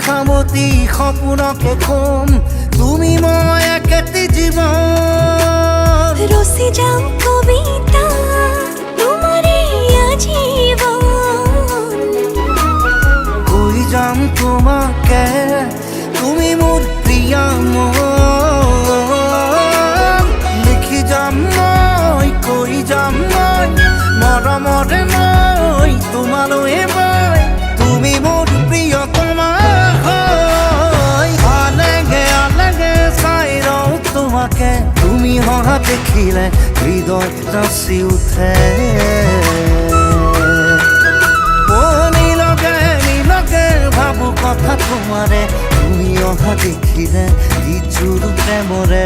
সামতি সপোনকে কম তুমি মই একেটি জীৱন রসি যাও কবিতা তোমারে আজীবন কৈ যাম তোমাকে তুমি মোৰ প্ৰিয়া মন লিখি যাম মই কৈ যাম মই মৰমৰে মই তোমালৈ মই তুমি মোৰ প্ৰিয়তমা হয় আলেগে চাই ৰওঁ তোমাকে তুমি হহা দেখিলে হৃদয় নাচি উঠে ভাবো কথা তোমারে তুমি অহা দেখিলে ইজুর প্রেমরে